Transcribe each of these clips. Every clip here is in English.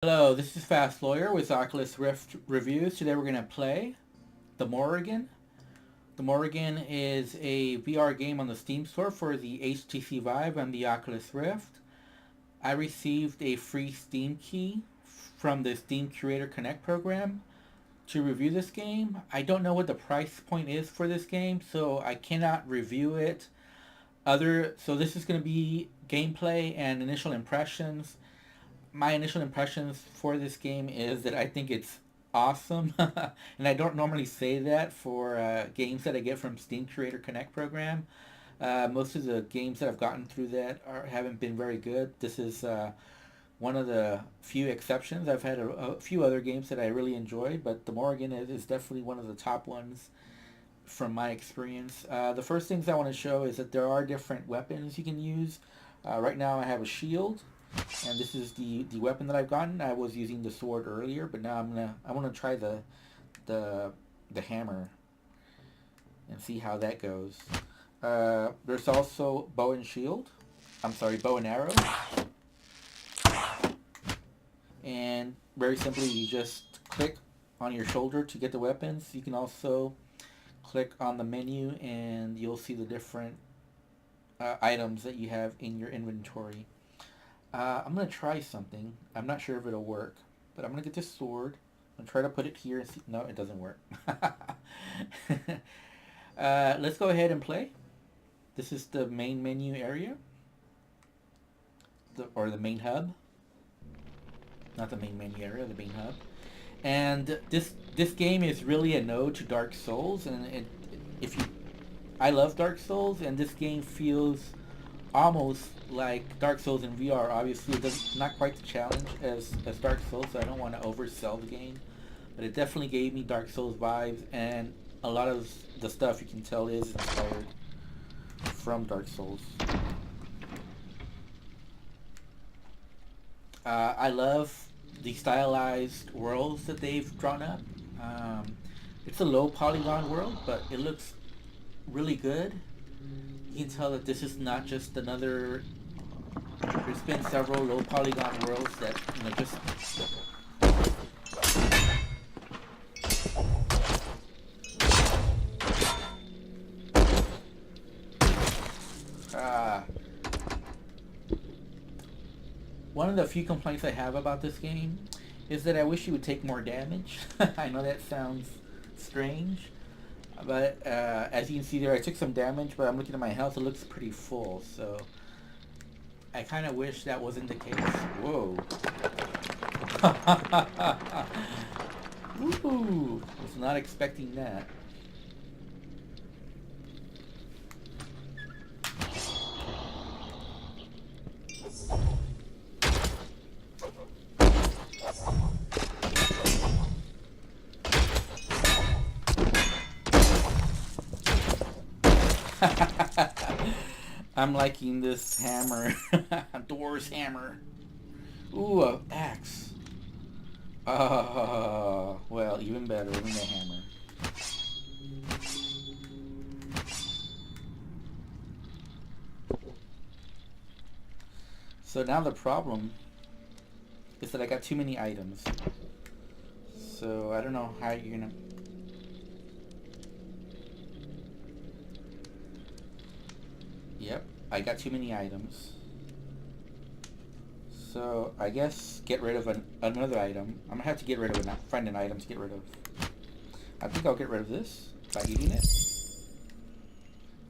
Hello, this is Fast Lawyer with Oculus Rift reviews. Today we're going to play the Morrigan. The Morrigan is a VR game on the Steam store for the HTC Vive and the Oculus Rift. I received a free Steam key from the Steam Curator Connect program to review this game. I don't know what the price point is for this game, so I cannot review it. So this is going to be gameplay and initial impressions. My initial impressions for this game is that I think it's awesome, and I don't normally say that for games that I get from Steam Creator Connect program. Most of the games that I've gotten through that haven't been very good. This is one of the few exceptions. I've had a few other games that I really enjoyed, but the Morrigan is definitely one of the top ones from my experience. The first things I want to show is that there are different weapons you can use. Right now I have a shield, and this is the weapon that I've gotten. I was using the sword earlier, but now I want to try the hammer and see how that goes. There's also bow and shield. I'm sorry, bow and arrow. And very simply, you just click on your shoulder to get the weapons. You can also click on the menu, and you'll see the different items that you have in your inventory. I'm going to try something. I'm not sure if it'll work, but I'm going to get this sword and try to put it here and see. No, it doesn't work. Let's go ahead and play. This is the main menu area, or the main hub. Not the main menu area, the main hub. And this game is really a nod to Dark Souls, and I love Dark Souls, and this game feels almost like Dark Souls in VR. Obviously, it's not quite the challenge as Dark Souls, so I don't want to oversell the game, but it definitely gave me Dark Souls vibes, and a lot of the stuff you can tell is inspired from Dark Souls. I love the stylized worlds that they've drawn up. It's a low polygon world, but it looks really good. You can tell that this is not just another. There's been several low polygon worlds that just. One of the few complaints I have about this game is that I wish you would take more damage. I know that sounds strange, but as you can see there, I took some damage, but I'm looking at my health, it looks pretty full, so I kind of wish that wasn't the case. Whoa. Ooh, was not expecting that. I'm liking this hammer. Door's hammer. Ooh, a axe. Well, even better than the hammer. So now the problem is that I got too many items. So I don't know how you're gonna... Yep, I got too many items. So I guess get rid of another item. I'm gonna have to get rid of find an item to get rid of. I think I'll get rid of this by eating it.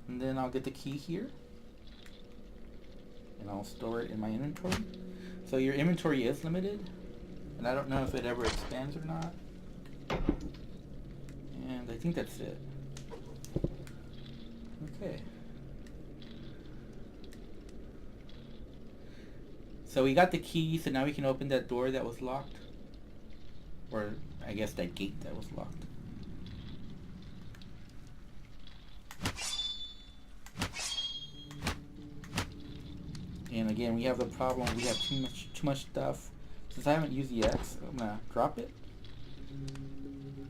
And then I'll get the key here. And I'll store it in my inventory. So your inventory is limited. And I don't know if it ever expands or not. And I think that's it. Okay. So we got the key, so now we can open that door that was locked. Or, I guess that gate that was locked. And again, we have the problem, we have too much stuff. Since I haven't used the X, I'm gonna drop it.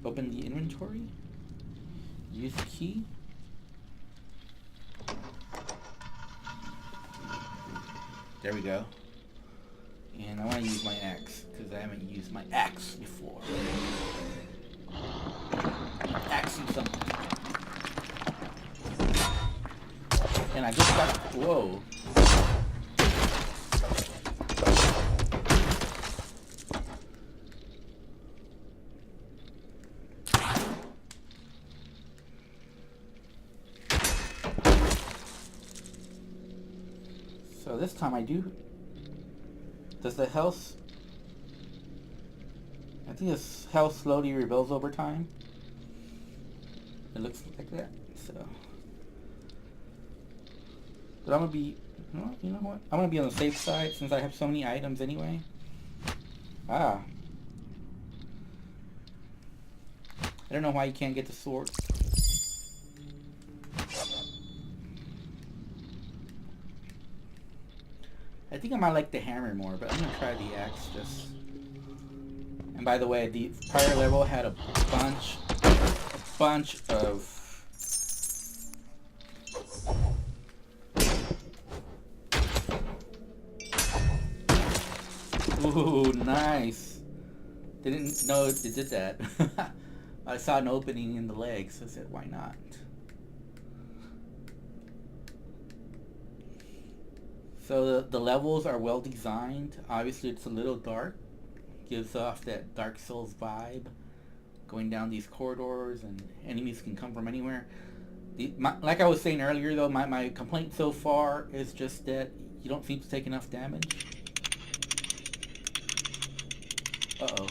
Open the inventory. Use the key. There we go. And I want to use my axe, because I haven't used my axe before. Axe you something. And I just got... Whoa. So this time I do... Does the health... I think this health slowly rebuilds over time. It looks like that, so... But I'm gonna be... You know what? I'm gonna be on the safe side since I have so many items anyway. Ah. I don't know why you can't get the sword. I think I might like the hammer more, but I'm gonna try the axe just... And by the way, the prior level had a bunch of... Ooh, nice. Didn't know it did that. I saw an opening in the legs, so I said, why not? So the levels are well designed. Obviously it's a little dark. Gives off that Dark Souls vibe. Going down these corridors and enemies can come from anywhere. Like I was saying earlier though, my complaint so far is just that you don't seem to take enough damage. Uh-oh.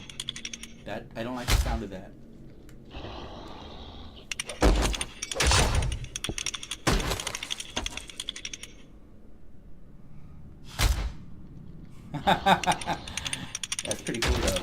That, I don't like the sound of that. That's pretty cool though.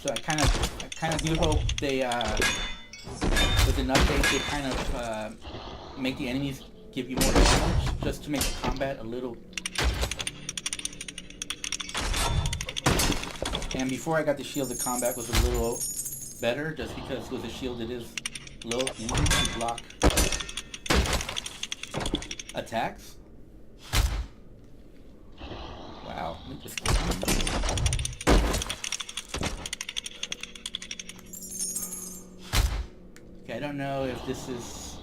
So I kind of do hope they with an update they kind of make the enemies give you more damage just to make the combat a little. And before I got the shield, the combat was a little better, just because with the shield it is low easy to block attacks. Wow, let me just okay, I don't know if this is...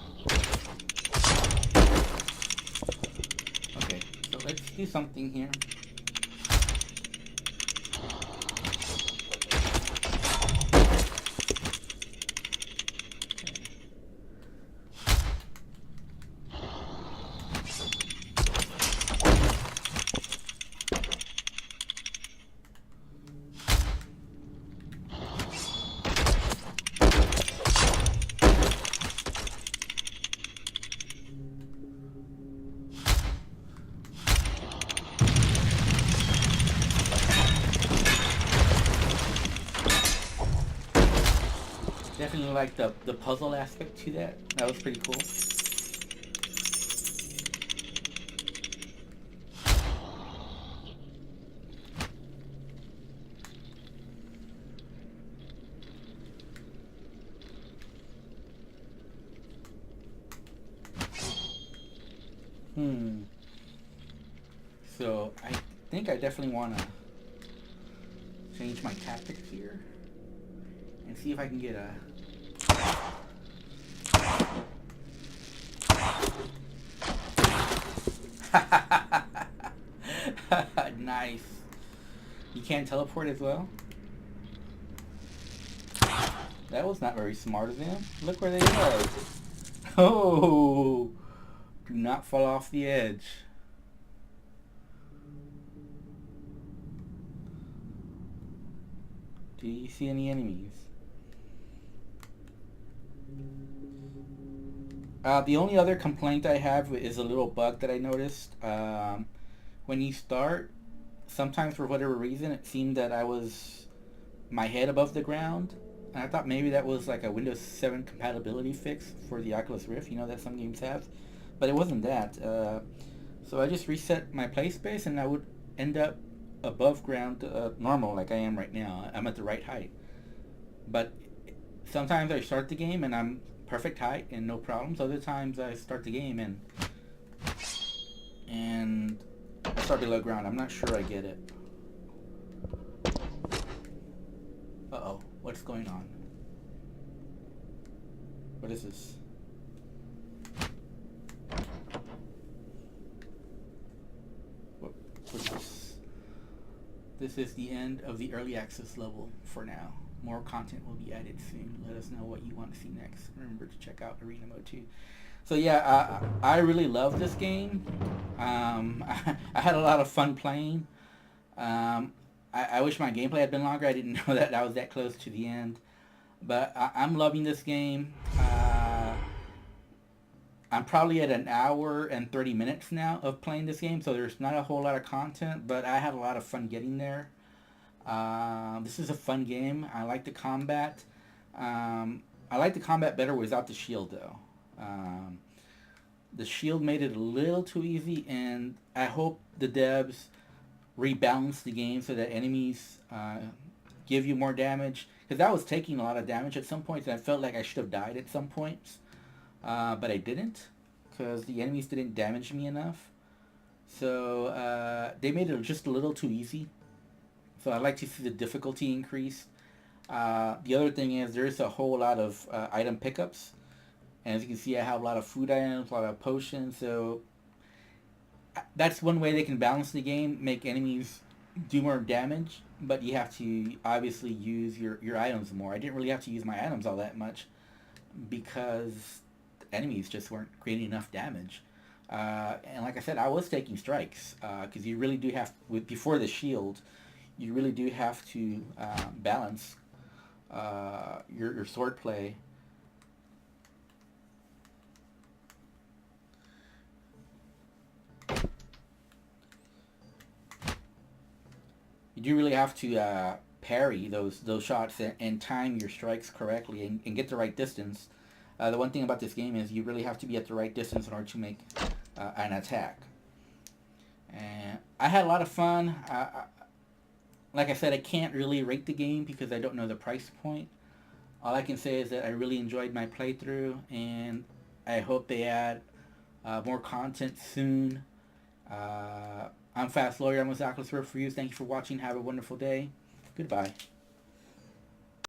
Okay, so let's do something here. Definitely like the puzzle aspect to that. That was pretty cool. So I think I definitely want to change my tactics here and see if I can get a... Nice. You can't teleport as well? That was not very smart of them. Look where they are. Oh! Do not fall off the edge. Do you see any enemies? The only other complaint I have is a little bug that I noticed. When you start, sometimes for whatever reason, it seemed that I was my head above the ground. And I thought maybe that was like a Windows 7 compatibility fix for the Oculus Rift, you know, that some games have. But it wasn't that. So I just reset my play space and I would end up above ground normal like I am right now. I'm at the right height. But sometimes I start the game and I'm perfect height and no problems. Other times I start the game and I start below ground. I'm not sure I get it. Uh-oh. What's going on? What is this? What's this? This is the end of the early access level for now. More content will be added soon. Let us know what you want to see next. Remember to check out Arena Mode 2. So yeah, I really love this game. I had a lot of fun playing. I wish my gameplay had been longer. I didn't know that I was that close to the end. But I'm loving this game. I'm probably at an hour and 30 minutes now of playing this game, so there's not a whole lot of content, but I had a lot of fun getting there. This is a fun game. I like the combat. I like the combat better without the shield, though. The shield made it a little too easy, and I hope the devs rebalance the game so that enemies give you more damage. Because I was taking a lot of damage at some points, and I felt like I should have died at some points. But I didn't, because the enemies didn't damage me enough. So they made it just a little too easy. So I'd like to see the difficulty increase. The other thing is there's a whole lot of item pickups. And as you can see, I have a lot of food items, a lot of potions. So that's one way they can balance the game, make enemies do more damage. But you have to obviously use your items more. I didn't really have to use my items all that much because enemies just weren't creating enough damage. And like I said, I was taking strikes because you really do have, before the shield, you really do have to balance your sword play. You do really have to parry those shots and time your strikes correctly and get the right distance. The one thing about this game is you really have to be at the right distance in order to make an attack. And I had a lot of fun. Like I said, I can't really rate the game because I don't know the price point. All I can say is that I really enjoyed my playthrough, and I hope they add more content soon. I'm Fast Lawyer. I'm with Oculus Rift Reviews. Thank you for watching. Have a wonderful day. Goodbye.